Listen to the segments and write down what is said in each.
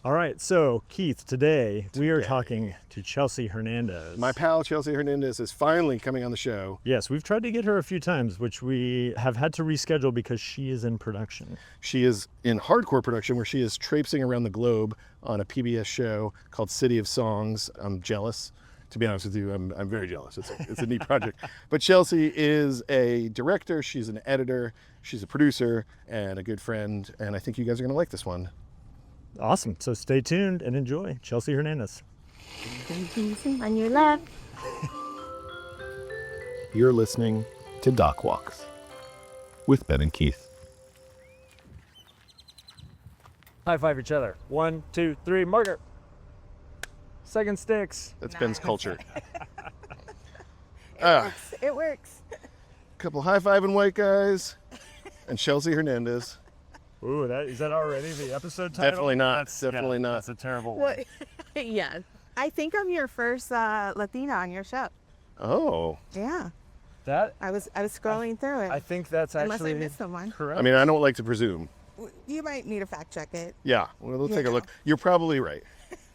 All right, so Keith, today we are talking to Chelsea Hernandez. My pal Chelsea Hernandez is finally coming on the show. Yes, we've tried to get her a few times, which we have had to reschedule because she is in production. She is in hardcore production where she is traipsing around the globe on a PBS show called City of Songs. I'm jealous. To be honest with you, I'm very jealous. It's a neat project. But Chelsea is a director, she's an editor, she's a producer, and a good friend. And I think you guys are going to like this one. Awesome. So stay tuned and enjoy Chelsea Hernandez. On your left. You're listening to Doc Walks with Ben and Keith. High five each other. 1, 2, 3, marker. Second sticks. That's Ben's culture. It works. Couple high-fiving white guys and Chelsea Hernandez. Ooh, is that already the episode title? Definitely not. Definitely not. That's a terrible one. Yeah. I think I'm your first Latina on your show. Oh. Yeah. That I was scrolling through it. I think that's actually Unless I missed someone. correct. I mean, I don't like to presume. You might need to fact check it. Yeah, well, we'll take a look. You're probably right.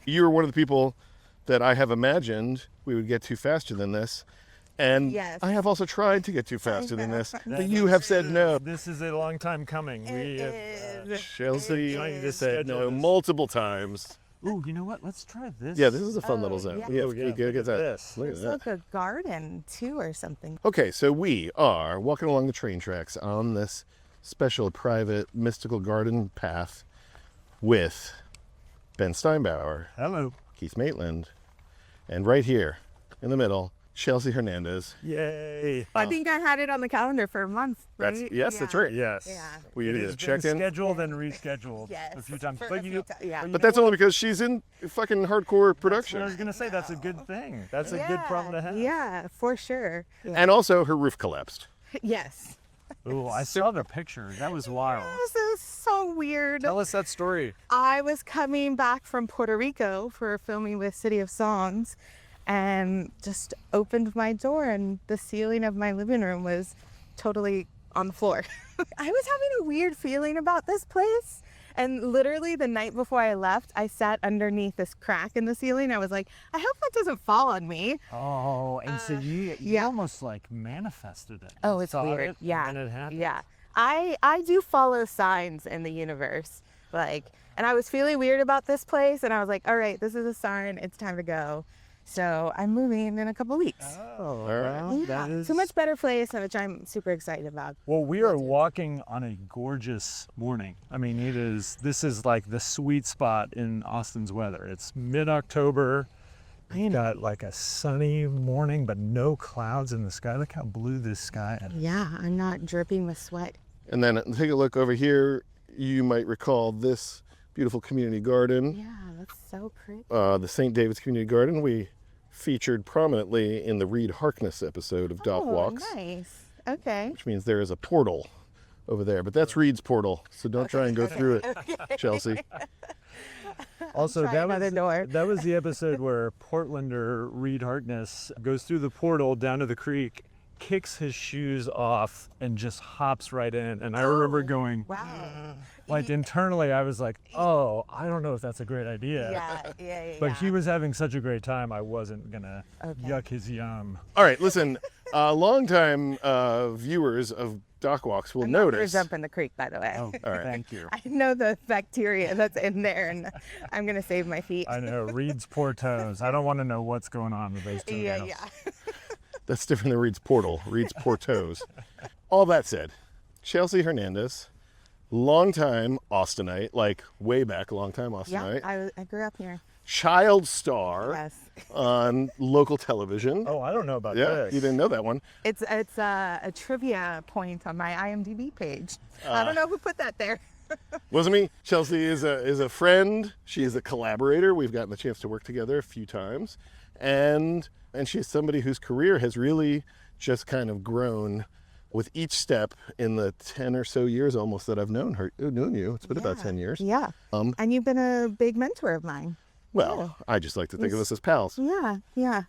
You're one of the people that I have imagined we would get to faster than this. And Yes. I have also tried to get to faster than this, but you have said no. This is a long time coming. Chelsea It is. said no multiple times. Ooh, you know what? Let's try this. Yeah, this is a fun little zone. yeah. Yeah, Oh, yeah, look at that. this. Look at It's that. like a garden too or something. Okay, so we are walking along the train tracks on this special private mystical garden path with Ben Steinbauer, Hello. Keith Maitland, and right here in the middle, Chelsea Hernandez. Yay. I think I had it on the calendar for a month. Right? That's right. Yes. Yeah. We It either has checked been in, scheduled and rescheduled Yes. a few times. For But a you few yeah. but that's only because she's in fucking hardcore I production. was gonna say that's a good thing. That's a good problem to have. Yeah, for sure. And also her roof collapsed. Yes. Ooh, I saw the picture. That was wild. This is so weird. Tell us that story. I was coming back from Puerto Rico for filming with City of Songs and just opened my door and the ceiling of my living room was totally on the floor. I was having a weird feeling about this place. And literally the night before I left, I sat underneath this crack in the ceiling. I was like, I hope that doesn't fall on me. Oh, and so you yeah. almost like manifested it. Oh, it's Thought weird. it, Yeah. And it happened. Yeah. I do follow signs in the universe. And I was feeling weird about this place and I was like, all right, this is a sign. It's time to go. So I'm moving in a couple weeks. Oh, right. well, Yeah, that is... it's a much better place, which I'm super excited about. Well, we are walking on a gorgeous morning. I mean, this is like the sweet spot in Austin's weather. It's mid-October. We got like a sunny morning, but no clouds in the sky. Look how blue this sky is. Yeah, I'm not dripping with sweat. And then take a look over here. You might recall this beautiful community garden. Yeah, that's so pretty. The St. David's Community Garden. We featured prominently in the Reed Harkness episode of Doc Walks, Nice. Okay. which means there is a portal over there. But that's Reed's portal, so don't try and go through it, Chelsea. Also, Try another door. that was the episode where Portlander Reed Harkness goes through the portal down to the creek, kicks his shoes off, and just hops right in. And I remember going, Wow. like internally, I was like, oh, I don't know if that's a great idea. Yeah. But he was having such a great time, I wasn't gonna Okay. yuck his yum. All right, listen, longtime viewers of Doc Walks will I'm not gonna notice. jump in the creek, by the way. Oh, All right. thank you. I know the bacteria that's in there, and I'm gonna save my feet. I know, Reed's poor toes. I don't want to know what's going on with those two Yeah. nails. That's different than Reed's portal, Reed's portos. All that said, Chelsea Hernandez, longtime Austinite, like way back, longtime Austinite, I grew up here. child star Yes. on local television. Oh, I don't know about yeah, this. you didn't know that one. It's a trivia point on my IMDb page. I don't know who put that there. Wasn't me. Chelsea is a friend. She is a collaborator. We've gotten the chance to work together a few times, and she's somebody whose career has really just kind of grown with each step in the 10 or so years almost that I've known you. It's been about 10 years. Yeah. And you've been a big mentor of mine. Well, I just like to think of us as pals. Yeah.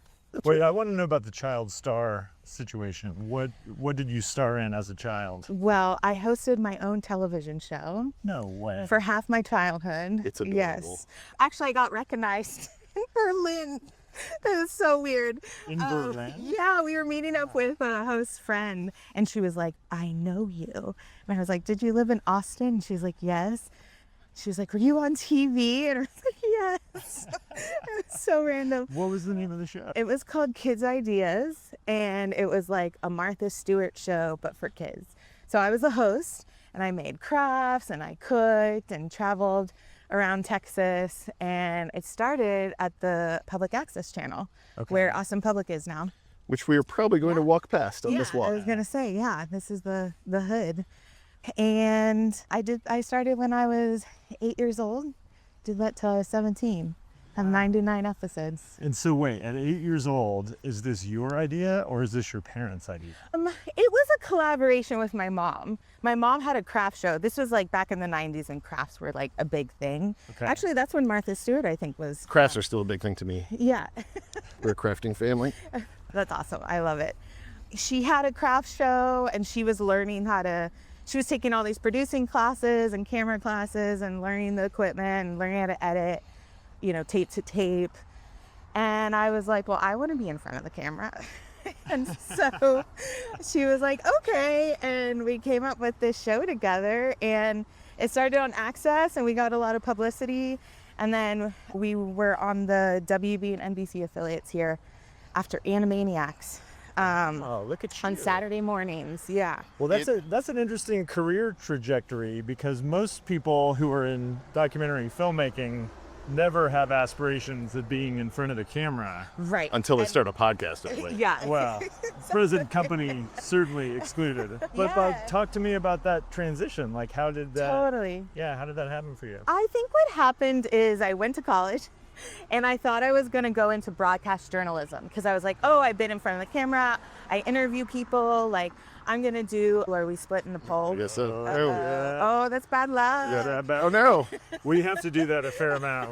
Wait, I want to know about the child star situation. What did you star in as a child? Well, I hosted my own television show No way. for half my childhood. It's adorable. Yes. Actually, I got recognized in Berlin. It was so weird. In Berlin? Yeah, we were meeting up with a host friend, and she was like, I know you. And I was like, did you live in Austin? And she's like, yes. She was like, were you on TV? And I was like, yes. It was so random. What was the name of the show? It was called Kids Ideas, and it was like a Martha Stewart show, but for kids. So I was the host, and I made crafts, and I cooked, and traveled around Texas, and it started at the Public Access Channel, where Austin Public is now. Which we are probably going to walk past on this walk. I was gonna say, yeah, this is the hood. And I started when I was 8 years old, did that till I was 17. Have 99 episodes. And so wait, at 8 years old, is this your idea or is this your parents' idea? It was a collaboration with my mom. My mom had a craft show. This was like back in the 90s, and crafts were like a big thing. Okay. Actually, that's when Martha Stewart, I think, was. Crafts are still a big thing to me. Yeah. We're a crafting family. That's awesome. I love it. She had a craft show, and she was learning she was taking all these producing classes and camera classes and learning the equipment and learning how to edit, tape to tape. And I was like, well, I want to be in front of the camera. And so she was like, okay. And we came up with this show together, and it started on Access, and we got a lot of publicity. And then we were on the WB and NBC affiliates here after Animaniacs. Oh, look at you. On Saturday mornings, yeah. Well, that's an interesting career trajectory, because most people who are in documentary filmmaking never have aspirations of being in front of the camera. Right. Until they start a podcast, anyway. Yeah. Well, present company certainly excluded. But Yeah. talk to me about that transition. Like, how did that? Totally. Yeah, how did that happen for you? I think what happened is I went to college, and I thought I was going to go into broadcast journalism, because I was like, oh, I've been in front of the camera. I interview people. Like, I'm going to do where we split in the poll. I guess so. Oh, that's bad luck. Oh, no. We have to do that a fair amount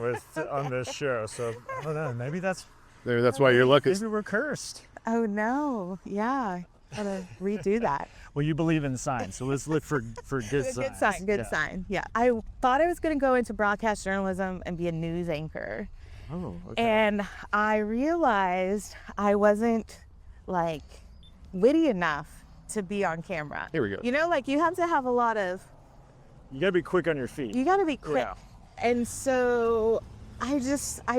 on this show. So I don't know. Maybe that's That's why your luck is. maybe we're cursed. Oh, no. Yeah. Gotta redo that. Well, you believe in signs, so let's look for good signs. Good sign. Good Yeah. sign. Yeah. I thought I was going to go into broadcast journalism and be a news anchor. Oh, okay. And I realized I wasn't like witty enough to be on camera. Here we go. You have to have a lot of, You gotta be quick on your feet. you got to be quick. Yeah. And so I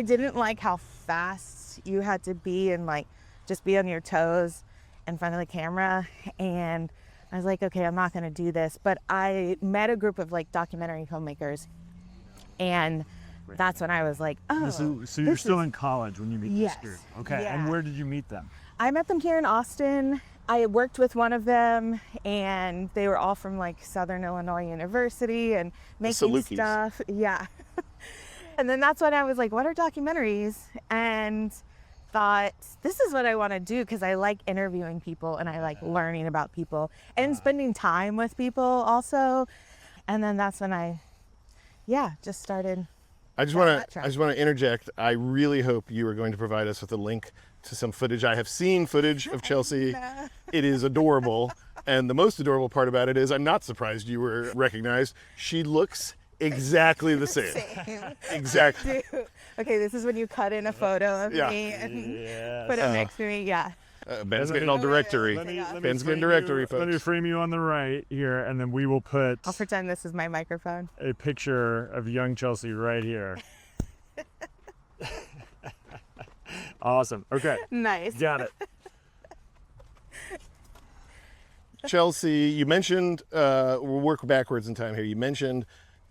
didn't like how fast you had to be, and like just be on your toes in front of the camera. And I was like, okay, I'm not going to do this. But I met a group of like documentary filmmakers, and that's when I was like, oh. So you're still in college when you meet Yes. this group. Okay. Yeah. And where did you meet them? I met them here in Austin. I worked with one of them, and they were all from like Southern Illinois University and making Salukis. stuff. Yeah. And then that's when I was like, what are documentaries? And thought, this is what I want to do, because I like interviewing people, and I like learning about people and spending time with people also. And then that's when I just started. I just want to interject. I really hope you are going to provide us with a link to some footage. I have seen footage of Chelsea. It is adorable. And the most adorable part about it is I'm not surprised you were recognized. She looks exactly the same. Exactly. Okay, this is when you cut in a photo of Yeah. me and Yes. put it next to me. Yeah. Ben's getting all directory. Ben's getting directory, Let me folks. frame you on the right here, and then we will put I'll pretend this is my microphone. a picture of young Chelsea right here. Awesome. Okay. Nice. Got it. Chelsea, you mentioned, we'll work backwards in time here. You mentioned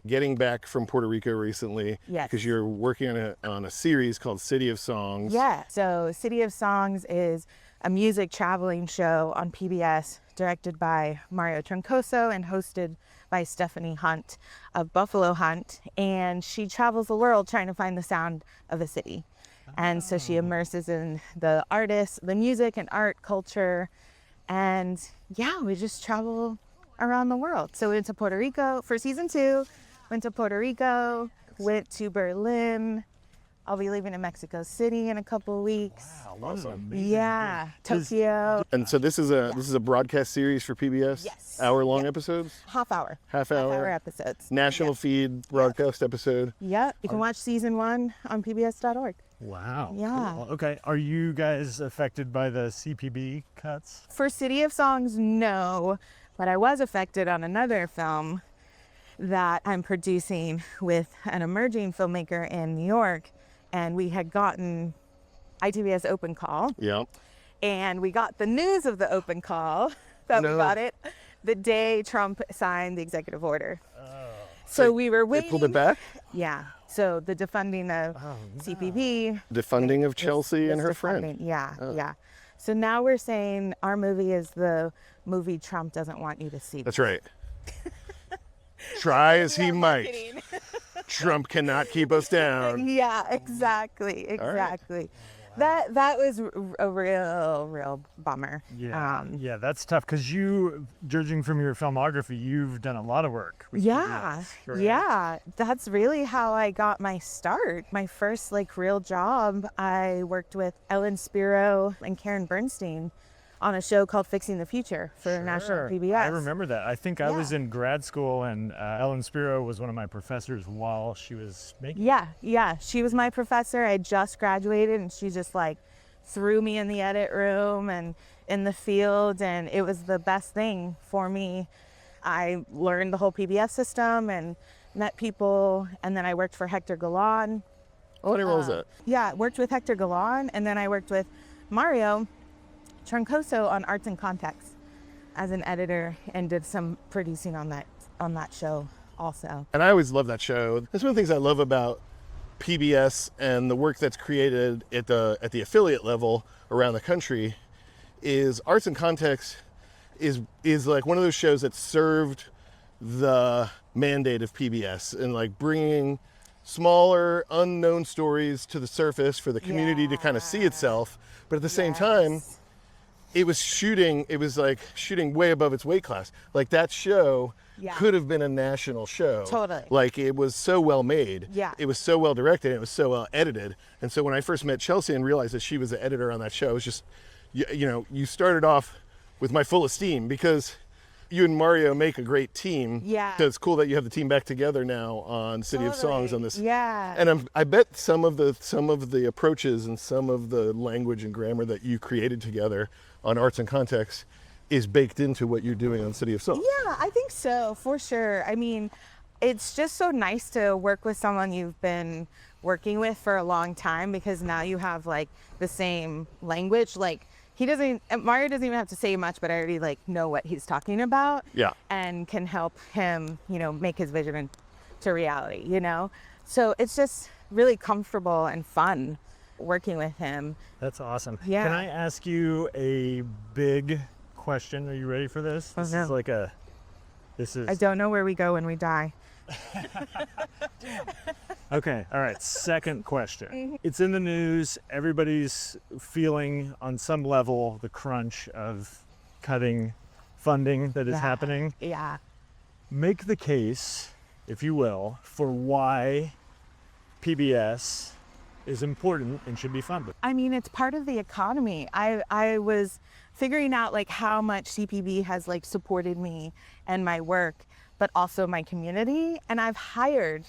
getting back from Puerto Rico recently. Yes. Because you're working on a series called City of Songs. Yeah. So City of Songs is a music traveling show on PBS directed by Mario Troncoso and hosted by Stephanie Hunt of Buffalo Hunt. And she travels the world trying to find the sound of a city. And so she immerses in the artists, the music and art culture. And yeah, we just travel around the world. So we went to Puerto Rico for season 2, went to Puerto Rico, went to Berlin, I'll be leaving in Mexico City in a couple of weeks. Wow, what an amazing Yeah, gig. Tokyo. And so this is a broadcast series for PBS? Yes. Hour-long Yep. episodes? Half hour Half-hour? episodes. National feed broadcast episode? Yep. You can watch season 1 on pbs.org. Wow. Yeah. Cool. Okay. Are you guys affected by the CPB cuts? For City of Songs, no, but I was affected on another film that I'm producing with an emerging filmmaker in New York, and we had gotten ITV's open call, Yeah. and we got the news of the open call that we No. got it the day Trump signed the executive order. So we were They waiting. pulled it back? Yeah. So the defunding of CPB. Defunding of Chelsea and was her friend. defunding. Yeah, yeah. So now we're saying our movie is the movie Trump doesn't want you to see. That's right. Try as he Yeah, might. marketing. Trump cannot keep us down. Yeah, exactly, right. exactly. That was a real bummer. Yeah. Yeah, that's tough because you, judging from your filmography, you've done a lot of work. With Yeah, PBS, correct? yeah. That's really how I got my start. My first real job, I worked with Ellen Siro and Karen Bernstein on a show called Fixing the Future for National PBS. I remember that. I think I was Yeah. in grad school, and Ellen Spiro was one of my professors while she was making. Yeah. She was my professor. I just graduated, and she just threw me in the edit room and in the field, and it was the best thing for me. I learned the whole PBS system and met people, and then I worked for Hector Galan. Oh, what was that? Yeah, worked with Hector Galan, and then I worked with Mario Troncoso on Arts and Context as an editor, and did some producing on that show also. And I always love that show. That's one of the things I love about PBS and the work that's created at the affiliate level around the country is Arts and Context is like one of those shows that served the mandate of PBS and bringing smaller unknown stories to the surface for the community to kind of see itself, but at the same time it was shooting way above its weight class. That show Yeah. could have been a national show. Totally. It was so well made. Yeah. It was so well directed. It was so well edited. And so when I first met Chelsea and realized that she was the editor on that show, it was just, you started off with my full esteem because you and Mario make a great team. Yeah. So it's cool that you have the team back together now on City of Songs on this. Yeah. And I bet some of the approaches and some of the language and grammar that you created together on Arts and Context is baked into what you're doing on City of Songs. Yeah, I think so, for sure. I mean, it's just so nice to work with someone you've been working with for a long time, because now you have the same language. Mario doesn't even have to say much, but I already know what he's talking about. Yeah. And can help him, make his vision into reality, So it's just really comfortable and fun working with him. That's awesome. Yeah. Can I ask you a big question? Are you ready for this? Oh, This no. is this is I don't know where we go when we die. okay. All right. Second question. Mm-hmm. It's in the news. Everybody's feeling on some level the crunch of cutting funding that is Yeah. happening. Yeah. Make the case, if you will, for why PBS is important and should be funded. I mean, it's part of the economy. I was figuring out how much CPB has supported me and my work, but also my community. And I've hired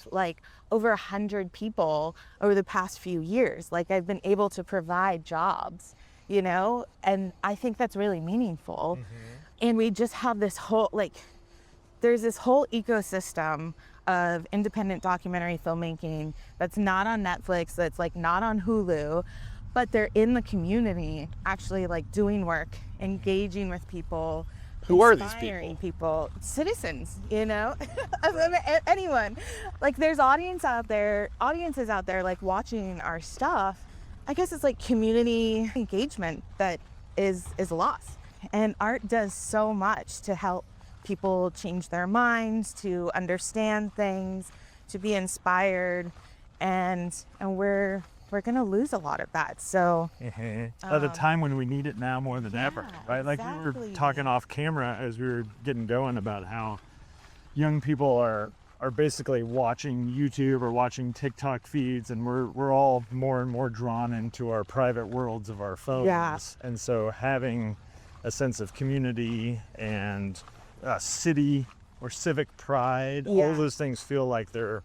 over 100 people over the past few years. I've been able to provide jobs, and I think that's really meaningful. And we just have this whole, there's this whole ecosystem of independent documentary filmmaking that's not on Netflix, that's not on Hulu, but they're in the community actually doing work, engaging with people. Who are these inspiring people? Citizens, anyone. There's audiences out there watching our stuff. I guess it's community engagement that is lost. And art does so much to help people change their minds, to understand things, to be inspired, and we're gonna lose a lot of that. So At a time when we need it now more than ever, right? We were exactly. talking off camera as we were getting going about how young people are are basically watching YouTube or watching TikTok feeds, and we're all more and more drawn into our private worlds of our phones. Yeah. And so having a sense of community and city or civic pride, all Yeah. those things feel like they're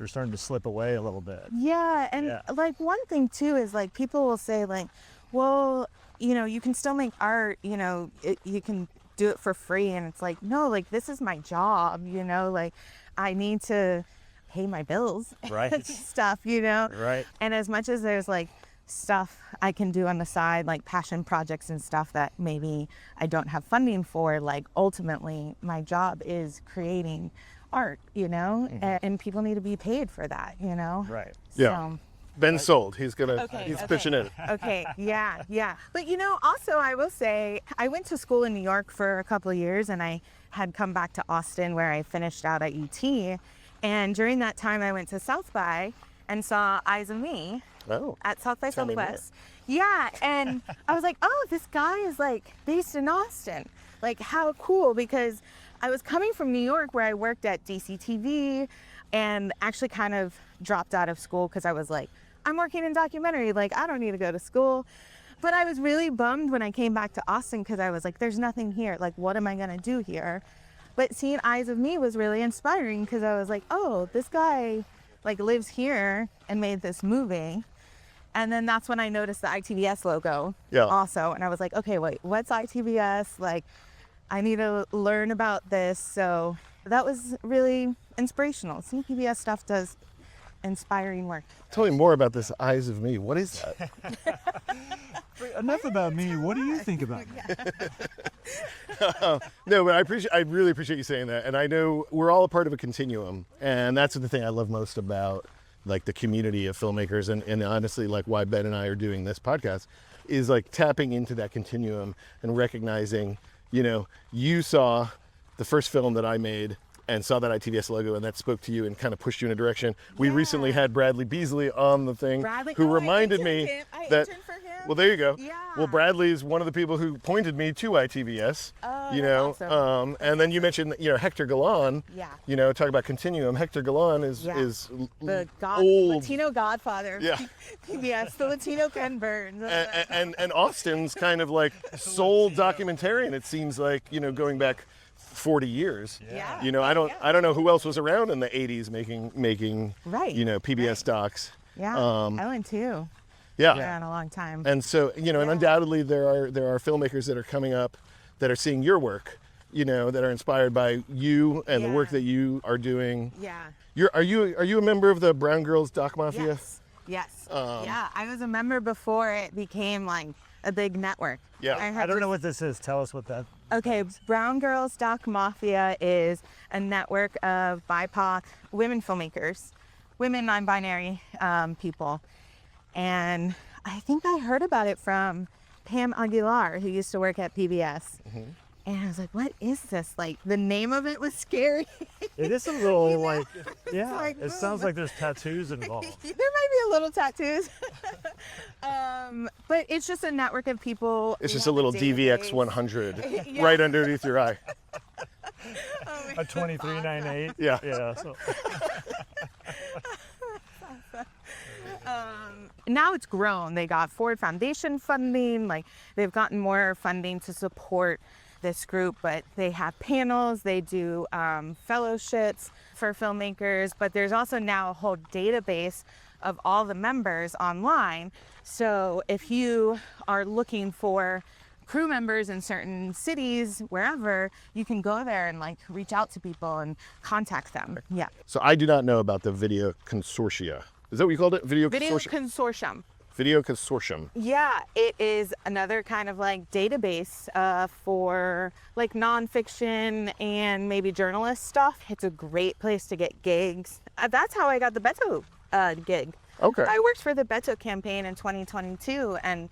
starting to slip away a little bit. Yeah, and Yeah. like one thing too is like people will say like, well, you know, you can still make art, you know, you can do it for free, and it's like, no, like this is my job, you know, like I need to pay my bills, Right. stuff, you know. Right. And as much as there's like stuff I can do on the side, like passion projects and stuff that maybe I don't have funding for, like ultimately my job is creating art, you know, and people need to be paid for that, you know. Right. Yeah. So, Ben's sold. He's Okay. pitching it. okay, yeah. But you know, also I will say I went to school in New York for a couple of years, and I had come back to Austin where I finished out at UT. And during that time I went to South by and saw Eyes of Me Oh. at South by Tell me more. Southwest. Yeah, and I was like, oh, this guy is like based in Austin. Like how cool, because I was coming from New York where I worked at DCTV and actually kind of dropped out of school because I was like, I'm working in documentary, like I don't need to go to school. But I was really bummed when I came back to Austin because I was like, there's nothing here. Like, what am I gonna do here? But seeing Eyes of Me was really inspiring because I was like, oh, this guy like lives here and made this movie. And then that's when I noticed the ITVS logo also. And I was like, okay, wait, what's ITVS? Like, I need to learn about this. So that was really inspirational. Seeing PBS stuff does inspiring work. Tell me more about this Eyes of Me. What is that? Enough about me. What do you think about me? No, but I really appreciate you saying that. And I know we're all a part of a continuum. And that's the thing I love most about like the community of filmmakers and honestly like why Ben and I are doing this podcast is like tapping into that continuum and recognizing, you know, you saw the first film that I made and saw that ITVS logo and that spoke to you and kind of pushed you in a direction. We recently had Bradley Beasley on the thing who reminded me that, well, there you go. Yeah. Well, Bradley is one of the people who pointed me to ITVS, you know, that's awesome. and then you mentioned, you know, Hector Galan, you know, talk about continuum. Hector Galan is the old. Latino godfather. Yeah. Yes, the Latino Ken Burns. and Austin's kind of like sole documentarian, it seems like, you know, going back 40 years. Yeah. You know, I don't know who else was around in the 80s making you know, PBS docs. Yeah. Ellen too. Yeah. Around a long time. And so, you know, and undoubtedly there are filmmakers that are coming up that are seeing your work, you know, that are inspired by you and the work that you are doing. Yeah. Are you a member of the Brown Girls Doc Mafia? Yes. Yeah, I was a member before it became like a big network. Yeah. I don't know what this is. Tell us what that. Okay, Brown Girls Doc Mafia is a network of BIPOC women filmmakers, women non-binary people. And I think I heard about it from Pam Aguilar, who used to work at PBS. And I was like, what is this? Like, the name of it was scary. It is a little like, yeah, like, it sounds like there's tattoos involved. There might be a little tattoos. But it's just a network of people. It's who just a have little database. DVX 100 right underneath your eye. A 2398. Yeah. Yeah. So. Now it's grown. They got Ford Foundation funding. Like, they've gotten more funding to support this group, but they have panels, they do fellowships for filmmakers, but there's also now a whole database of all the members online. So if you are looking for crew members in certain cities, wherever, you can go there and like reach out to people and contact them. Yeah. So I do not know about the Video Consortia. Is that what you called it? Video Consortium. Video Consortium. Yeah, it is another kind of like database for like nonfiction and maybe journalist stuff. It's a great place to get gigs. That's how I got the Beto gig. Okay. I worked for the Beto campaign in 2022 and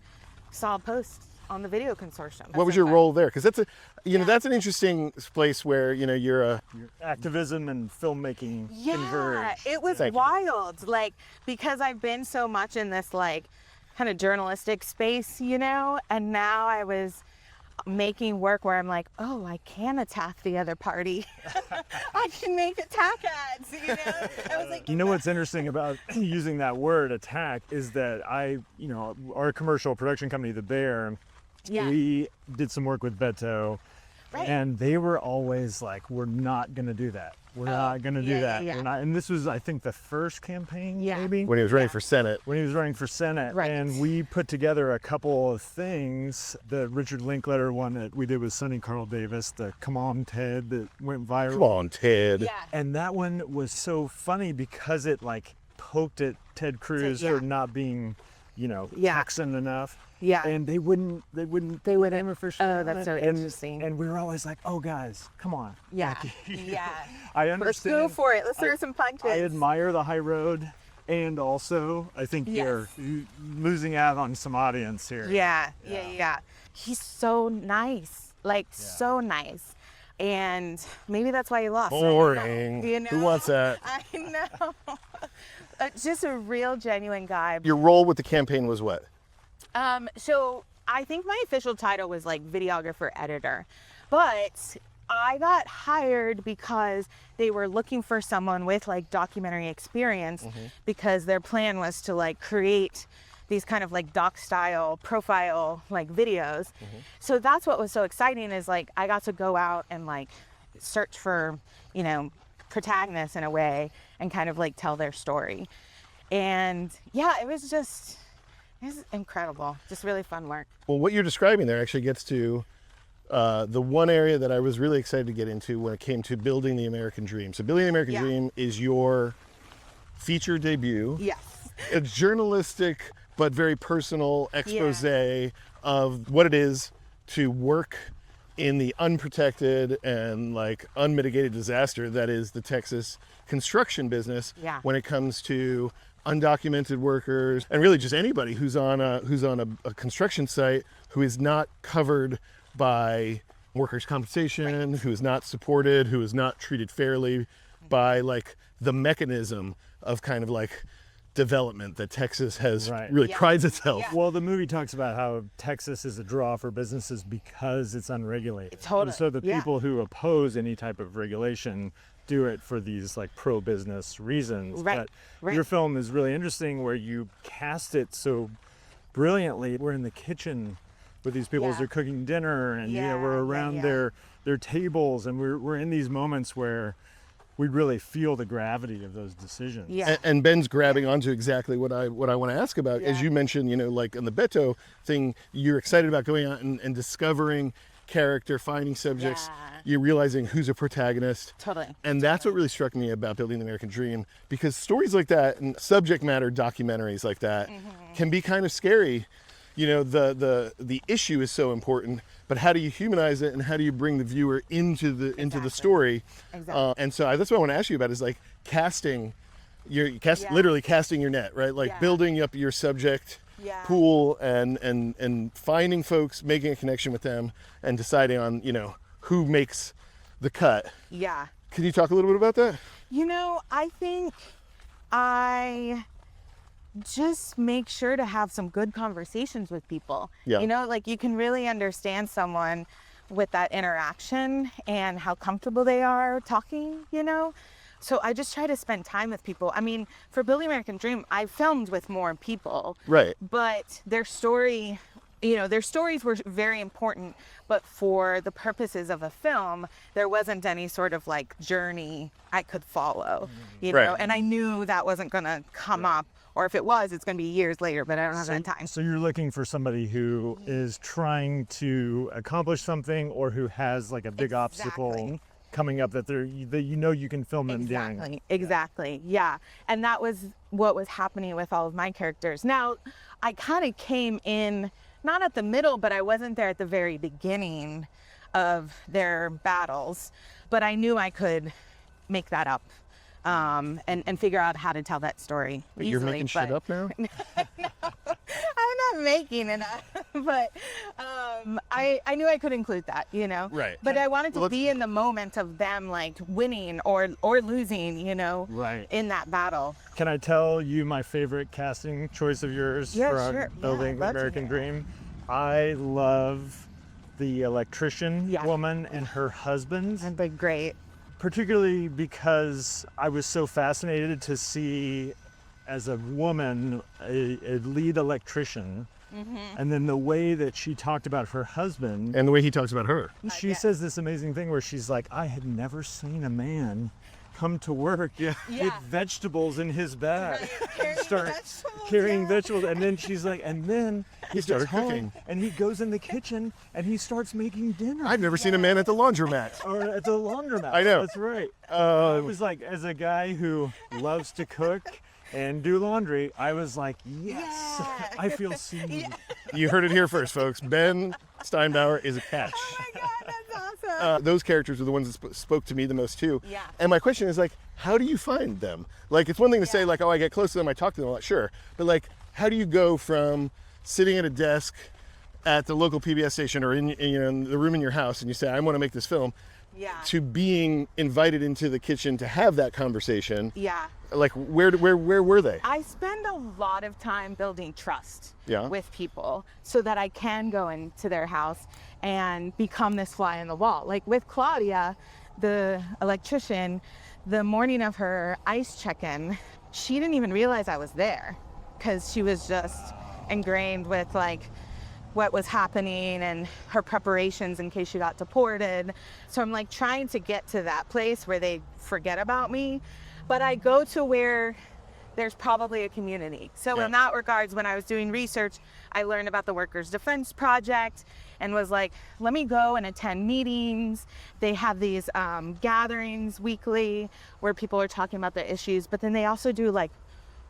saw a post on the Video Consortium. What was your role there? Because that's know, that's an interesting place where, you know, your activism and filmmaking converge. Yeah, it was wild. Like, because I've been so much in this like kind of journalistic space, you know, and now I was making work where I'm like, oh, I can attack the other party. I can make attack ads, you know? I was like, You know what's interesting about using that word attack is that our commercial production company, The Bear, yeah, we did some work with Beto, right. and they were always like, we're not going to do that. We're not going to do that. Yeah. We're not. And this was, I think, the first campaign, Yeah. maybe? When he was running for Senate. When he was running for Senate. Right. And we put together a couple of things. The Richard Linklater one that we did with Sonny Carl Davis, the Come On Ted, that went viral. Come on, Ted. Yeah. And that one was so funny because it like poked at Ted Cruz yeah. for not being, Yeah. Texan enough. Yeah. And they wouldn't aim officially. Oh, on that's it. so interesting. And we were always like, oh guys, come on. Yeah. Yeah. I Let's understand. go for it. Let's throw some punches. I admire the high road, and also I think you're losing out on some audience here. Yeah. He's so nice, so nice. And maybe that's why he lost. Boring. You know? Who wants that? I know. Just a real, genuine guy. Your role with the campaign was what? So I think my official title was like videographer editor, but I got hired because they were looking for someone with like documentary experience because their plan was to like create these kind of like doc style profile like videos. So that's what was so exciting is like I got to go out and like search for, protagonists in a way and kind of like tell their story. And yeah, it was incredible. Just really fun work. Well, what you're describing there actually gets to the one area that I was really excited to get into when it came to Building the American Dream. So Building the American Dream is your feature debut. Yes. A journalistic but very personal expose of what it is to work in the unprotected and like unmitigated disaster that is the Texas construction business when it comes to undocumented workers and really just anybody who's on a construction site who is not covered by workers' compensation, who is not supported, who is not treated fairly by like the mechanism of kind of like development that Texas has really prides itself. Well, the movie talks about how Texas is a draw for businesses because it's unregulated. Totally. So the people who oppose any type of regulation do it for these like pro-business reasons. But your film is really interesting where you cast it so brilliantly. We're in the kitchen with these people as they're cooking dinner, and we're around their tables, and we're in these moments where we really feel the gravity of those decisions. And Ben's grabbing onto exactly what I want to ask about. As you mentioned, like on the Beto thing, you're excited about going out and discovering character, finding subjects. You're realizing who's a protagonist. Totally. And that's what really struck me about Building the American Dream, because stories like that and subject matter documentaries like that can be kind of scary. The issue is so important, but how do you humanize it and how do you bring the viewer into the story? Exactly. And so that's what I want to ask you about is like casting, literally casting your net, right? Like building up your subject pool and finding folks, making a connection with them, and deciding on who makes the cut. Yeah. Can you talk a little bit about that? I think I just make sure to have some good conversations with people. Like you can really understand someone with that interaction and how comfortable they are talking, So I just try to spend time with people. I mean, for Building American Dream, I filmed with more people. Right. But their stories were very important, but for the purposes of a film, there wasn't any sort of like journey I could follow, know, and I knew that wasn't gonna come up, or if it was, it's gonna be years later, but I don't have that time. So you're looking for somebody who is trying to accomplish something or who has like a big obstacle coming up that you can film them doing. Exactly. Yeah. And that was what was happening with all of my characters. Now, I kind of came in not at the middle, but I wasn't there at the very beginning of their battles, but I knew I could make that up and figure out how to tell that story easily. You're making shit up now? No, I'm not making it up, but I knew I could include that, Right. But I wanted to be in the moment of them like winning or losing, in that battle. Can I tell you my favorite casting choice of yours for sure. Building I'd love to American hear. Dream? I love the electrician Yeah. woman and her husband, And been great. particularly because I was so fascinated to see, as a woman, a lead electrician, and then the way that she talked about her husband. And the way he talks about her. She says this amazing thing where she's like, I had never seen a man come to work with vegetables in his bag. Start carrying vegetables. And then she's like, and then he started gets home cooking. and he goes in the kitchen and he starts making dinner. I've never seen a man at the laundromat. Or at the laundromat. I know. That's right. It was like, as a guy who loves to cook and do laundry, I was like, yes, I feel seen. You heard it here first, folks. Ben Steinbauer is a catch. Oh my God, that's awesome. Those characters are the ones that spoke to me the most too. Yeah. And my question is like, how do you find them? Like, it's one thing to say like, oh, I get close to them, I talk to them a lot, sure. But like, how do you go from sitting at a desk at the local PBS station or in the room in your house and you say, I want to make this film, to being invited into the kitchen to have that conversation? Yeah. Like, where were they? I spend a lot of time building trust Yeah. with people so that I can go into their house and become this fly in the wall. Like with Claudia, the electrician, the morning of her ICE check-in, she didn't even realize I was there because she was just ingrained with like what was happening and her preparations in case she got deported. So I'm like trying to get to that place where they forget about me. But I go to where there's probably a community. So in that regards, when I was doing research, I learned about the Workers' Defense Project and was like, let me go and attend meetings. They have these gatherings weekly where people are talking about the issues, but then they also do like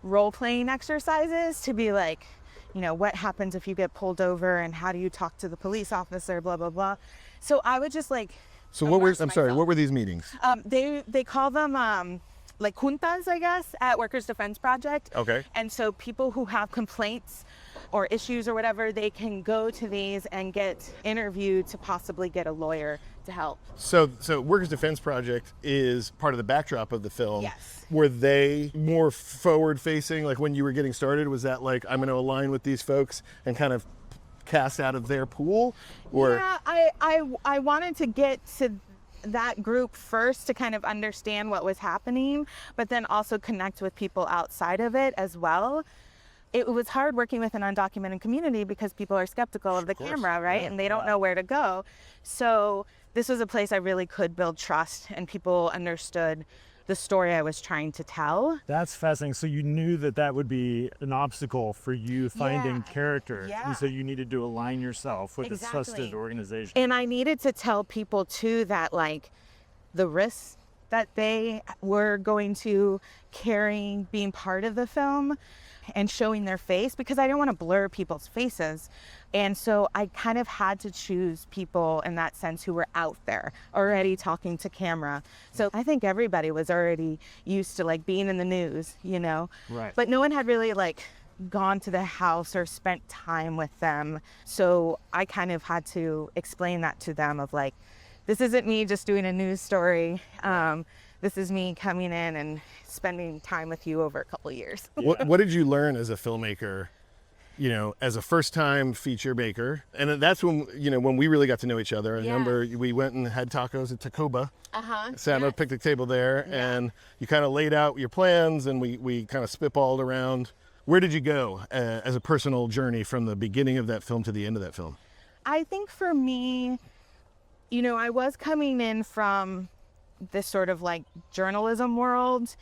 role-playing exercises to be like, you know, what happens if you get pulled over and how do you talk to the police officer, blah, blah, blah. So I would just like, So what were these meetings? they call them like juntas, I guess, at Workers' Defense Project. Okay. And so people who have complaints or issues or whatever, they can go to these and get interviewed to possibly get a lawyer to help. So Workers' Defense Project is part of the backdrop of the film. Yes. Were they more forward facing? Like when you were getting started, was that like, I'm going to align with these folks and kind of cast out of their pool? Or Yeah, I wanted to get to that group first to kind of understand what was happening, but then also connect with people outside of it as well. It was hard working with an undocumented community because people are skeptical of the camera, right? And they don't know where to go. So this was a place I really could build trust and people understood the story I was trying to tell. That's fascinating. So you knew that that would be an obstacle for you finding character. Yeah. And so you needed to align yourself with a Exactly. trusted organization. And I needed to tell people too that like the risks that they were going to carry being part of the film and showing their face, because I didn't want to blur people's faces. And so I kind of had to choose people in that sense who were out there already talking to camera. So I think everybody was already used to like being in the news, you know? Right. But no one had really like gone to the house or spent time with them. So I kind of had to explain that to them of like, this isn't me just doing a news story. This is me coming in and spending time with you over a couple of years. what did you learn as a filmmaker, you know, as a first-time feature maker? And that's when, you know, when we really got to know each other. I remember we went and had tacos at Tacoba. Sat at a picnic table there, and you kind of laid out your plans, and we kind of spitballed around. Where did you go as a personal journey from the beginning of that film to the end of that film? I think for me, you know, I was coming in from this sort of like journalism world.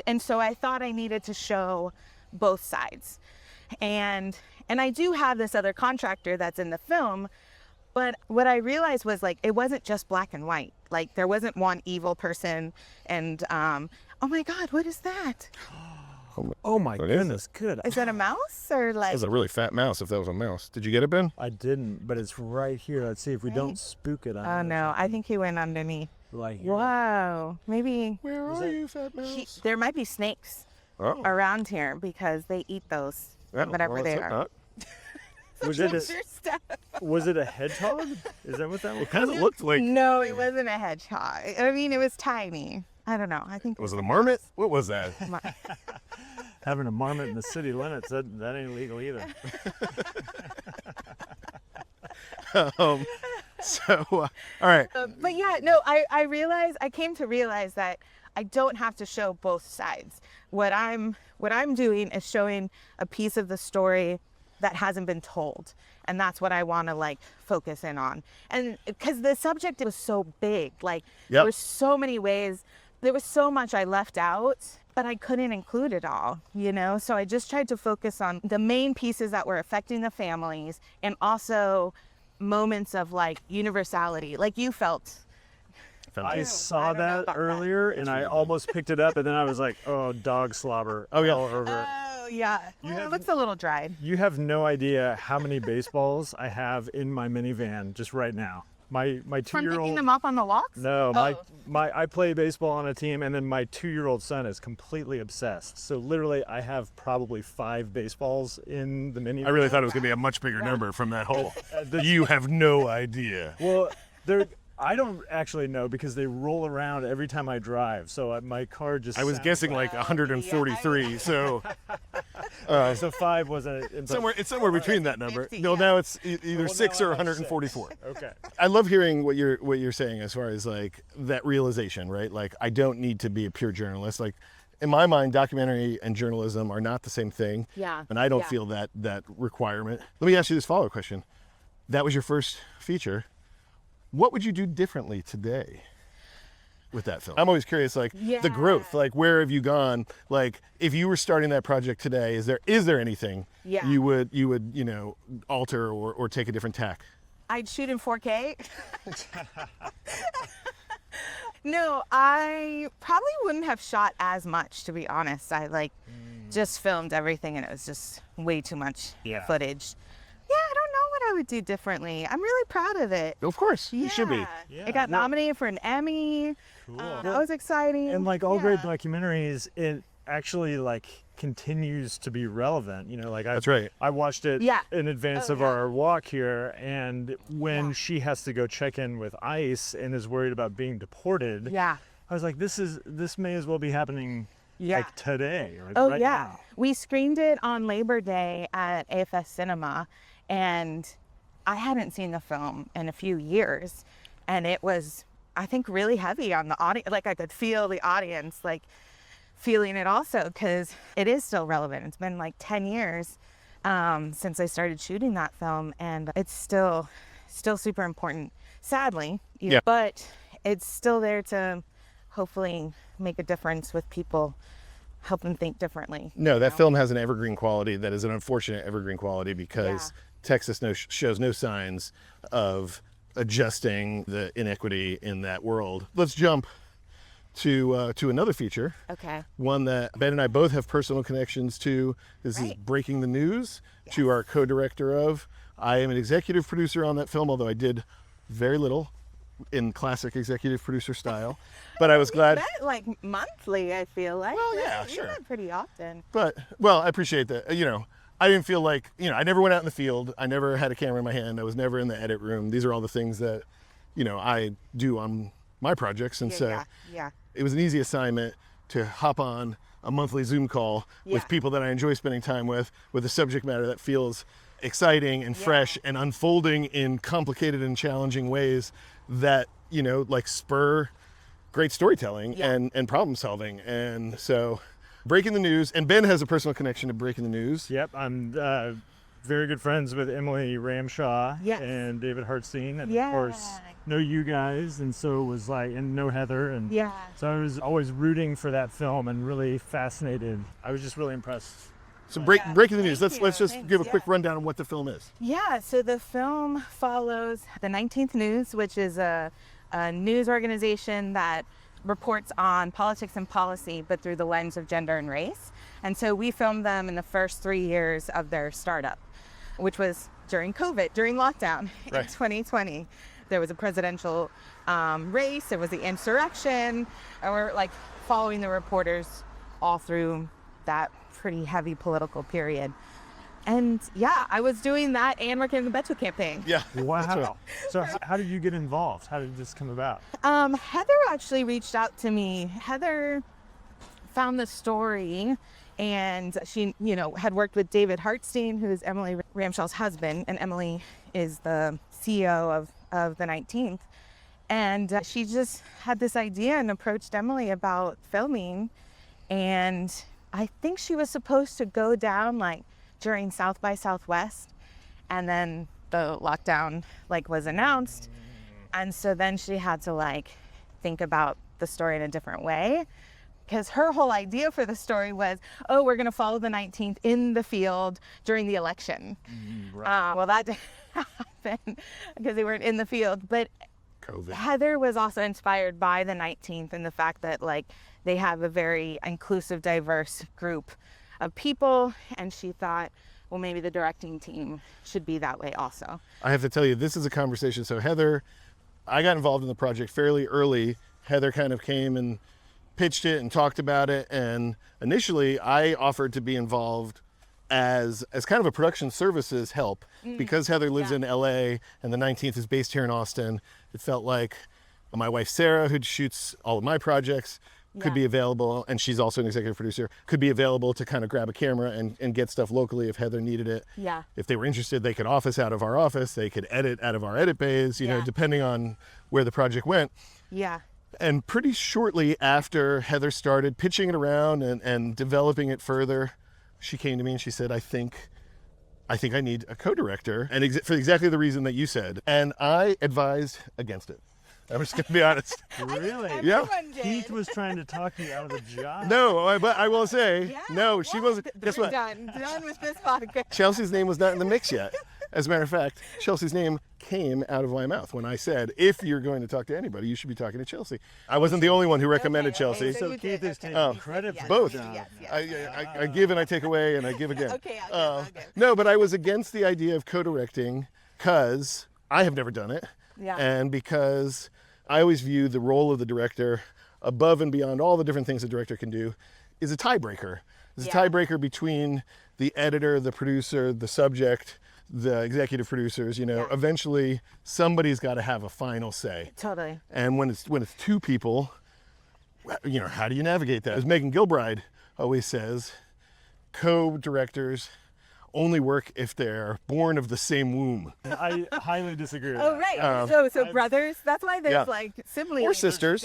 And so I thought I needed to show both sides. And I do have this other contractor that's in the film, but what I realized was like, it wasn't just black and white. Like there wasn't one evil person and, oh my God, what is that? Oh my What is goodness, good. Is that a mouse or That like? was a really fat mouse if that was a mouse. Did you get it, Ben? I didn't, but it's right here. Let's see if we don't spook it. Oh no, I think he went underneath. Right here. Whoa, maybe Where are you, fat mouse? there might be snakes Oh. around here because they eat those, whatever well, they let's are. hope Was it Your stuff. was it a hedgehog? Is that what that was? not. Kind of looked like, No, it wasn't a hedgehog. I mean, it was tiny. I don't know. I think was it a marmot? What was that? Having a marmot in the city limits, that ain't legal either. So, all right. But yeah, no, I came to realize that I don't have to show both sides. What I'm doing is showing a piece of the story that hasn't been told. And that's what I want to like focus in on. And because the subject was so big, like there were so many ways, there was so much I left out, but I couldn't include it all, you know? So I just tried to focus on the main pieces that were affecting the families and also moments of like universality, like you felt. I saw that earlier and I almost picked it up, and then I was like, oh, dog slobber all over it. Oh, yeah. It looks a little dried. You have no idea how many baseballs I have in my minivan just right now. My 2-year-old. From picking them up on the walks? No, I play baseball on a team, and then my 2-year-old son is completely obsessed. So literally, I have probably 5 baseballs in the minivan. I really thought it was going to be a much bigger number from that whole. You have no idea. Well, I don't actually know because they roll around every time I drive. So my car just. I was guessing like 143. So. So 5 was a. It's somewhere between that number. 50, no, now it's either 6 or 144. Okay. I love hearing what you're saying as far as like that realization, right? Like I don't need to be a pure journalist. Like in my mind, documentary and journalism are not the same thing. Yeah. And I don't feel that requirement. Let me ask you this follow-up question. That was your first feature. What would you do differently today with that film? I'm always curious, like the growth, like where have you gone? Like if you were starting that project today, is there anything you would alter or take a different tack? I'd shoot in 4K. No, I probably wouldn't have shot as much, to be honest. I just filmed everything and it was just way too much footage. Yeah, I don't know what I would do differently. I'm really proud of it. Of course, you should be. Yeah. It got nominated for an Emmy. Cool. That was exciting. And like all great documentaries, it actually like continues to be relevant. You know, like that's right. I watched it in advance of our walk here, and when she has to go check in with ICE and is worried about being deported, I was like, this may as well be happening like today. Or right now. We screened it on Labor Day at AFS Cinema. And I hadn't seen the film in a few years, and it was, I think, really heavy on the audience. Like I could feel the audience like feeling it also, because it is still relevant. It's been like 10 years since I started shooting that film, and it's still super important, sadly. But it's still there to hopefully make a difference with people, help them think differently. No, that film has an evergreen quality that is an unfortunate evergreen quality because Texas shows no signs of adjusting the inequity in that world. Let's jump to another feature. Okay. One that Ben and I both have personal connections to. This is Breaking the News, to our co-director of. I am an executive producer on that film, although I did very little in classic executive producer style. But I was glad. Met like monthly, I feel like. Well, yeah, sure. We met pretty often. But, well, I appreciate that. I didn't feel like, I never went out in the field. I never had a camera in my hand. I was never in the edit room. These are all the things that, I do on my projects. And so it was an easy assignment to hop on a monthly Zoom call with people that I enjoy spending time with a subject matter that feels exciting and fresh and unfolding in complicated and challenging ways that, like spur great storytelling and problem solving. And so Breaking the News, and Ben has a personal connection to Breaking the News. Yep, I'm very good friends with Emily Ramshaw and David Hartstein, and of course know you guys, and so was and know Heather, and so I was always rooting for that film and really fascinated. I was just really impressed. So Breaking the News, let's just give a quick rundown of what the film is. Yeah, so the film follows the 19th News, which is a news organization that reports on politics and policy, but through the lens of gender and race. And so we filmed them in the first 3 years of their startup, which was during COVID, during lockdown in 2020. There was a presidential race, there was the insurrection, and we're following the reporters all through that pretty heavy political period. And I was doing that and working in the Beto campaign. Yeah. Wow. So how did you get involved? How did this come about? Heather actually reached out to me. Heather found the story, and she, had worked with David Hartstein, who is Emily Ramshaw's husband, and Emily is the CEO of the 19th. And she just had this idea and approached Emily about filming. And I think she was supposed to go down like during South by Southwest. And then the lockdown like was announced. And so then she had to like think about the story in a different way. Because her whole idea for the story was, oh, we're going to follow the 19th in the field during the election. Right. Well, that didn't happen because they weren't in the field. But COVID. Heather was also inspired by the 19th and the fact that like they have a very inclusive, diverse group of people. And she thought, well, maybe the directing team should be that way also. I have to tell you, this is a conversation. So Heather, I got involved in the project fairly early. Heather kind of came and pitched it and talked about it. And initially I offered to be involved as kind of a production services help because Heather lives in LA and the 19th is based here in Austin. It felt like my wife, Sarah, who shoots all of my projects, could be available, and she's also an executive producer, could be available to kind of grab a camera and get stuff locally if Heather needed it. Yeah. If they were interested, they could office out of our office, they could edit out of our edit bays, you know, depending on where the project went. Yeah. And pretty shortly after Heather started pitching it around and developing it further, she came to me and she said, I think I need a co-director, and for exactly the reason that you said. And I advised against it. I'm just gonna be honest. Really? Yeah. Everyone did. Keith was trying to talk you out of the job. No, but I will say, no, she Well, wasn't. Guess we're what? Done with this podcast. Chelsea's name was not in the mix yet. As a matter of fact, Chelsea's name came out of my mouth when I said, if you're going to talk to anybody, you should be talking to Chelsea. I wasn't the only one who recommended Chelsea. So So you Keith did, is okay. taking credit for both. the job. I give and I take away and I give again. Okay, okay. No, but I was against the idea of co-directing because I have never done it. Yeah. And because I always view the role of the director above and beyond all the different things a director can do is a tiebreaker. It's a tiebreaker between the editor, the producer, the subject, the executive producers. You know, eventually somebody's got to have a final say. Totally. And when it's two people, you know, how do you navigate that? As Megan Gilbride always says, co-directors only work if they're born of the same womb. I highly disagree with Oh, that. right. So brothers, that's why there's like siblings. Or sisters.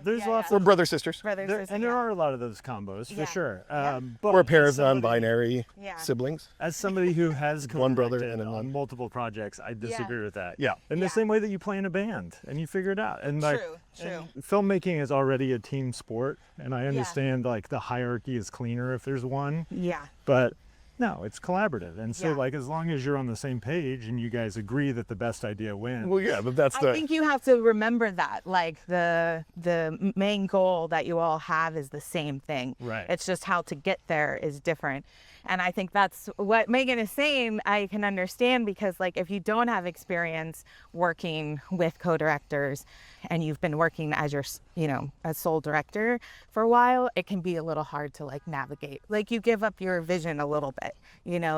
There's lots Or brother sisters. brothers. and there are a lot of those combos for sure. But Or a pair of as somebody- non-binary siblings. As somebody who has One brother co-directed and a on multiple projects, I disagree with that. Yeah. In the same way that you play in a band and you figure it out. And like True. and filmmaking is already a team sport, and I understand like the hierarchy is cleaner if there's one. Yeah. But no, it's collaborative. And so Yeah. like as long as you're on the same page and you guys agree that the best idea wins. Well, yeah, but that's I think you have to remember that, like the main goal that you all have is the same thing. Right. It's just how to get there is different. And I think that's what Megan is saying. I can understand because like if you don't have experience working with co-directors and you've been working as your, as sole director for a while, it can be a little hard to like navigate. Like you give up your vision a little bit,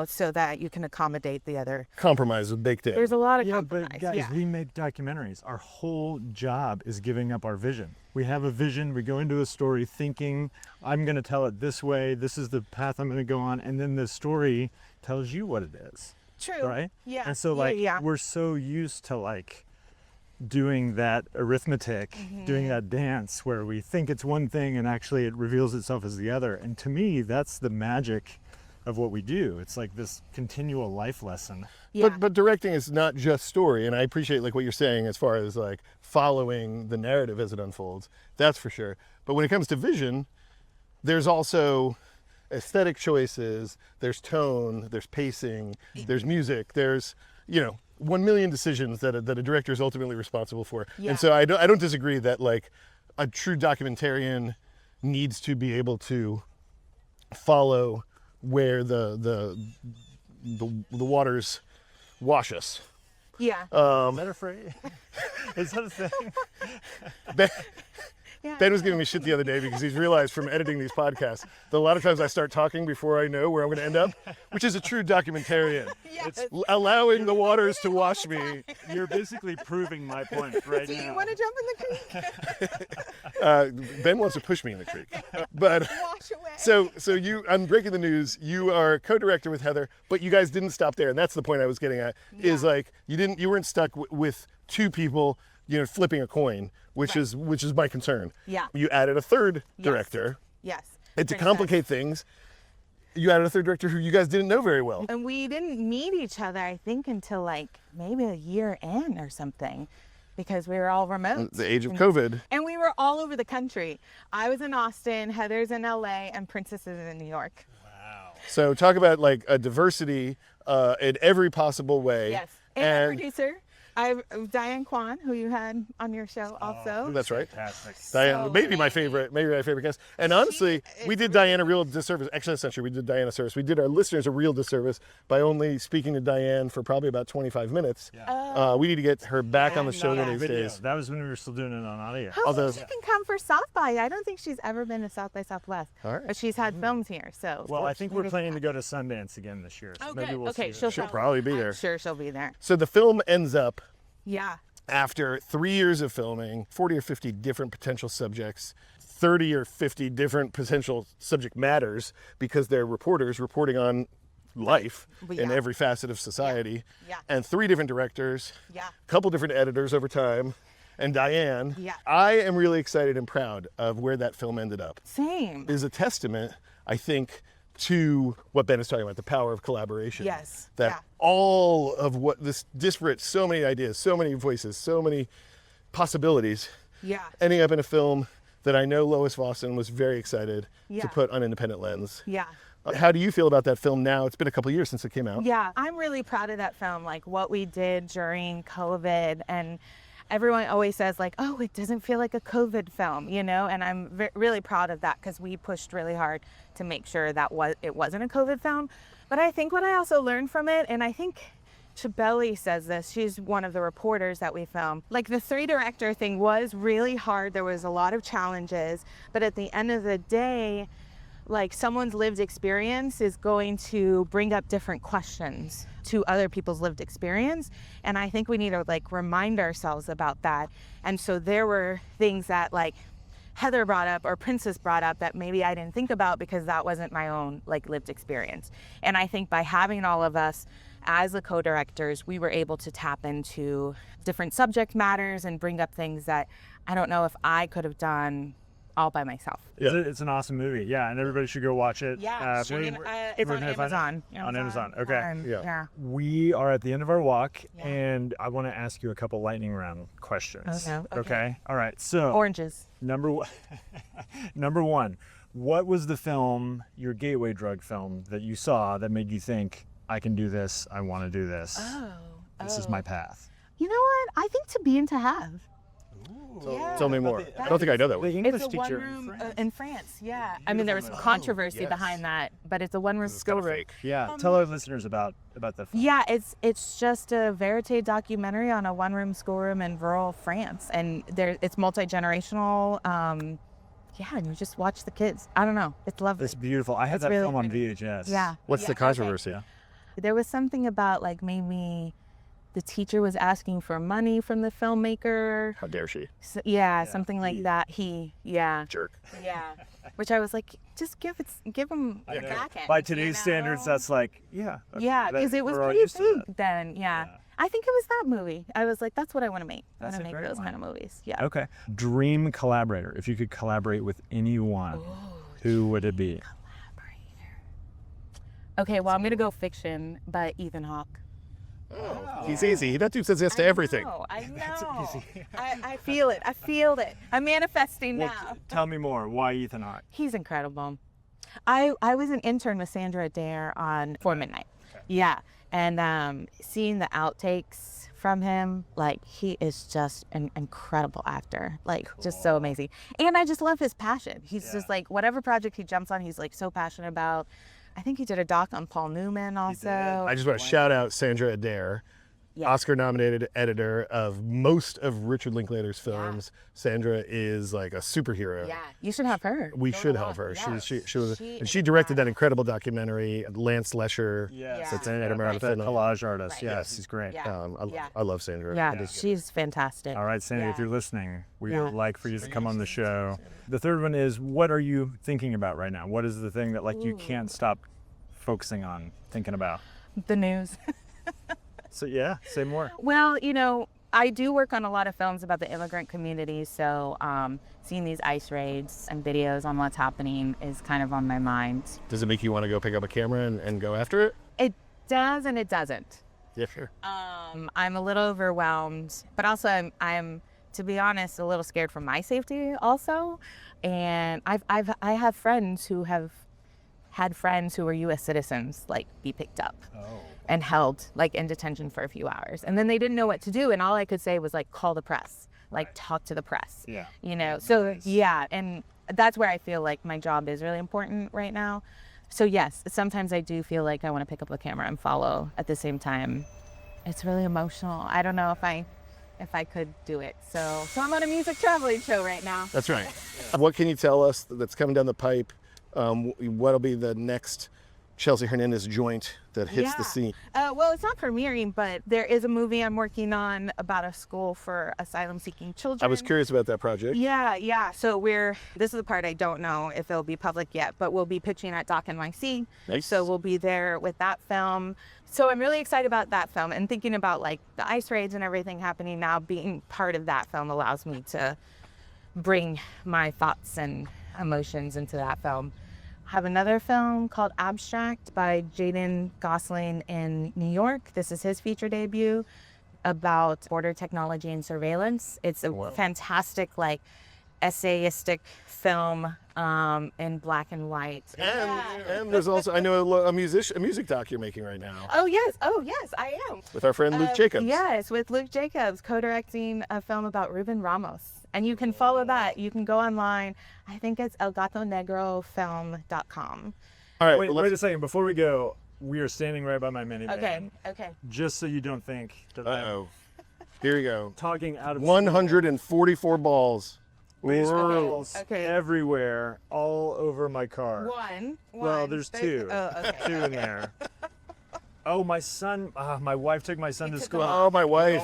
so that you can accommodate the other. compromise with baked in. There's a lot of Yeah, compromise. but guys, we make documentaries. Our whole job is giving up our vision. We have a vision. We go into a story thinking, I'm going to tell it this way. This is the path I'm going to go on. And then the story tells you what it is. True. Right? Yeah. And so we're so used to like doing that arithmetic, doing that dance where we think it's one thing and actually it reveals itself as the other. And to me, that's the magic of what we do. It's like this continual life lesson. Yeah. But directing is not just story, and I appreciate like what you're saying as far as like following the narrative as it unfolds. That's for sure. But when it comes to vision, there's also aesthetic choices, there's tone, there's pacing, there's music, there's 1 million decisions that a director is ultimately responsible for. Yeah. And so I don't disagree that like a true documentarian needs to be able to follow where the waters wash us. Yeah. Is that a phrase? Is that a thing? Yeah, Ben was giving me shit the other day because he's realized from editing these podcasts that a lot of times I start talking before I know where I'm going to end up, which is a true documentarian. Yes. It's allowing the waters to wash me. You're basically proving my point right Do now. you want to jump in the creek? Ben wants to push me in the creek. But Wash away. so I'm breaking the news. You are co-director with Heather, but you guys didn't stop there, and that's the point I was getting at. Is like you weren't stuck with two people, flipping a coin, which is my concern. Yeah. You added a third director, Yes. and to Princess. complicate things, you added a third director who you guys didn't know very well. And we didn't meet each other, I think, until like maybe a year in or something, because we were all remote. The age of COVID. And we were all over the country. I was in Austin, Heather's in LA, and Princess is in New York. So talk about like a diversity in every possible way. Yes. And a producer. Diane Quon, who you had on your show also. That's right. Fantastic. Diane, So maybe my amazing. favorite guest. And honestly, we did Diane a real disservice. Actually, that's not true. We did Diane a service. We did our listeners a real disservice by only speaking to Diane for probably about 25 minutes. We need to get her back on the show one of these Video. days. That was when we were still doing it on audio. Hopefully she can come for South by. I don't think she's ever been to South by Southwest. All right. But she's had films here, so. Well, I think we're maybe- planning to go to Sundance again this year. So maybe we'll okay, see. She'll probably be there. I'm sure she'll be there. So the film ends up Yeah. after 3 years of filming, 40 or 50 different potential subjects, 30 or 50 different potential subject matters, because they're reporters reporting on life in Yeah. every facet of society, Yeah. and 3 different directors, Yeah. a couple different editors over time, and Diane. Yeah. I am really excited and proud of where that film ended up. Same. Is a testament, I think, to what Ben is talking about, the power of collaboration. Yes. That Yeah. all of what this disparate, so many ideas, so many voices, so many possibilities, Yeah. ending up in a film that I know Lois Vosson was very excited Yeah. to put on Independent Lens. Yeah. How do you feel about that film now? It's been a couple of years since it came out. Yeah, I'm really proud of that film, like what we did during COVID. And everyone always says like, oh, it doesn't feel like a COVID film, and I'm really proud of that because we pushed really hard to make sure that it wasn't a COVID film. But I think what I also learned from it, and I think Chabeli says this, she's one of the reporters that we filmed, like the 3 director thing was really hard. There was a lot of challenges, but at the end of the day, like someone's lived experience is going to bring up different questions to other people's lived experience. And I think we need to like remind ourselves about that. And so there were things that like Heather brought up or Princess brought up that maybe I didn't think about because that wasn't my own like lived experience. And I think by having all of us as the co-directors, we were able to tap into different subject matters and bring up things that I don't know if I could have done all by myself. Yeah. It's an awesome movie. Yeah, and everybody should go watch it. It's where on can I find it? Amazon. On Amazon. Okay. Yeah. We are at the end of our walk, Yeah. and I want to ask you a couple lightning round questions. Oh, no. Okay. All right. So Oranges. number one, what was the film, your gateway drug film, that you saw that made you think, I can do this, I want to do this, this is my path? You know what? I think To Be and To Have. Yeah. Tell me more. I don't think I know that The one. English It's a one teacher room in France. Yeah. I mean, there was controversy behind that, but it's a one room schoolroom. Yeah. Tell our listeners about the film. Yeah, it's just a verite documentary on a one room schoolroom in rural France, and it's multi-generational. Yeah, and you just watch the kids. I don't know. It's lovely. It's beautiful. I had It's that really film on pretty. VHS. Yeah. What's the controversy? There was something about like maybe the teacher was asking for money from the filmmaker. How dare she? So, yeah, something like that. Yeah. Jerk. Yeah. Which I was like, just give him your back end. By today's standards, that's like, yeah. Yeah, because it was we're all pretty used to big that. then. Yeah. I think it was that movie. I was like, that's what I want to make. I That's want a to make great those one. kind of movies. Yeah. Okay. Dream collaborator. If you could collaborate with anyone, who would it be? Okay, well, I'm going to go fiction, but Ethan Hawke. He's easy. That dude says yes to everything. I know. I feel it. I feel it. I'm manifesting Well, now. tell me more. Why Ethan Hawke? He's incredible. I was an intern with Sandra Adair on For Midnight. Yeah. And seeing the outtakes from him, like, he is just an incredible actor. Like, just so amazing. And I just love his passion. He's just like, whatever project he jumps on, he's like so passionate about. I think he did a doc on Paul Newman also. I just want to shout out Sandra Adair, Oscar-nominated editor of most of Richard Linklater's films. Sandra is like a superhero. Yeah, you should have her. We should have her. She directed that incredible documentary, Lance Lesher. That's an Edinburgh collage artist. Yes, he's great. I love Sandra. Yeah, she's fantastic. All right, Sandra, if you're listening, we would like for you to come on the show. The third one is, what are you thinking about right now? What is the thing that like you can't stop focusing on, thinking about? The news. So yeah, say more. Well, you know, I do work on a lot of films about the immigrant community, so seeing these ICE raids and videos on what's happening is kind of on my mind. Does it make you want to go pick up a camera and go after it? It does and it doesn't. Yeah, sure. I'm a little overwhelmed, but also I'm to be honest, a little scared for my safety also. And I have friends who have had friends who were U.S. citizens like be picked up and held like in detention for a few hours, and then they didn't know what to do, and all I could say was like call the press, like talk to the press. Yeah. You know. So yeah, and that's where I feel like my job is really important right now. So yes, sometimes I do feel like I want to pick up a camera and follow at the same time. It's really emotional. I don't know if I could do it. So I'm on a music traveling show right now. That's right. What can you tell us that's coming down the pipe? What'll be the next Chelsea Hernandez joint that hits the scene? Well, it's not premiering, but there is a movie I'm working on about a school for asylum-seeking children. I was curious about that project. Yeah. So this is the part I don't know if it'll be public yet, but we'll be pitching at Doc NYC. Nice. So we'll be there with that film. So I'm really excited about that film, and thinking about like the ICE raids and everything happening now, being part of that film allows me to bring my thoughts and emotions into that film. I have another film called Abstract by Jaden Gosling in New York. This is his feature debut about border technology and surveillance. It's a fantastic, like, essayistic film in black and white. And there's also, I know, a music doc you're making right now. Oh yes, I am. With our friend Luke Jacobs. Yes, with Luke Jacobs, co-directing a film about Ruben Ramos. And you can follow that. You can go online. I think it's elgatonegrofilm.com. All right. Wait a second. Before we go, we are standing right by my minivan. Okay. Just so you don't think that I'm Here we go. talking out of 144 balls. balls Okay. everywhere, all over my car. One. Well, there's two. Oh, okay. Two in there. Oh, my son. My wife took my son to school. Oh, my wife.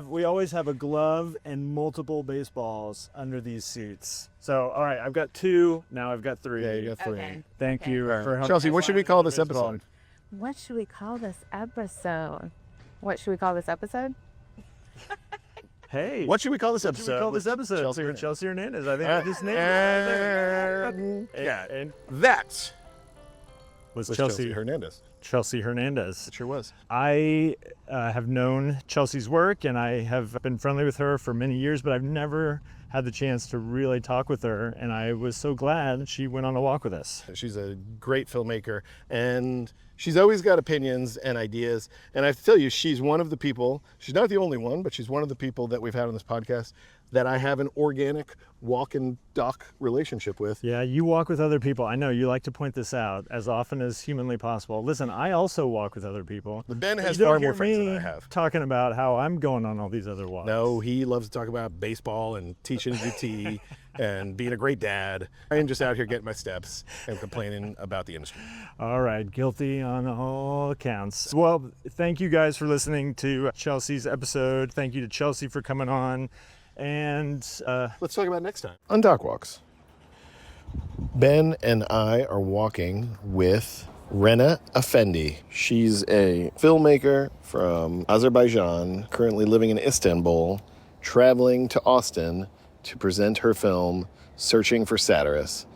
We always have a glove and multiple baseballs under these seats. So, all right, I've got two. Now I've got three. Yeah, you got three. Okay. Thank you for helping. Chelsea, what should we call this episode? What should we call this episode? What should we call this episode? Hey. What should we call this episode? Chelsea Hernandez. I think I just named it. And that was Chelsea Hernandez. Chelsea Hernandez. It sure was. I have known Chelsea's work, and I have been friendly with her for many years, but I've never had the chance to really talk with her, and I was so glad she went on a walk with us. She's a great filmmaker, and she's always got opinions and ideas. And I have to tell you, she's one of the people, she's not the only one, but she's one of the people that we've had on this podcast that I have an organic walk and doc relationship with. Yeah, you walk with other people. I know you like to point this out as often as humanly possible. Listen, I also walk with other people. But Ben has You don't far more hear friends than me I have. talking about how I'm going on all these other walks. No, he loves to talk about baseball and teaching UT and being a great dad. I am just out here getting my steps and complaining about the industry. All right, guilty on all accounts. Well, thank you guys for listening to Chelsea's episode. Thank you to Chelsea for coming on. And let's talk about it next time. On Doc Walks. Ben and I are walking with Rena Effendi. She's a filmmaker from Azerbaijan, currently living in Istanbul, traveling to Austin to present her film, Searching for Satyrus.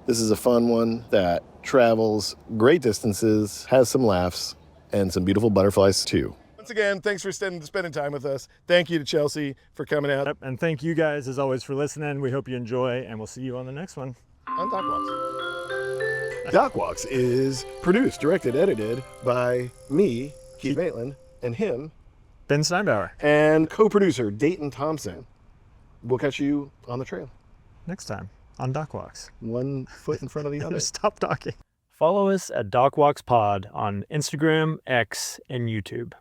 This is a fun one that travels great distances, has some laughs, and some beautiful butterflies too. Once again, thanks for spending time with us. Thank you to Chelsea for coming out. Yep, and thank you guys as always for listening. We hope you enjoy, and we'll see you on the next one. On Doc Walks. Doc Walks is produced, directed, edited by me, Keith Maitland, and him, Ben Steinbauer. and co-producer Dayton Thompson. We'll catch you on the trail. Next time on Doc Walks. One foot in front of the other. Stop talking. Follow us at Doc Walks Pod on Instagram, X, and YouTube.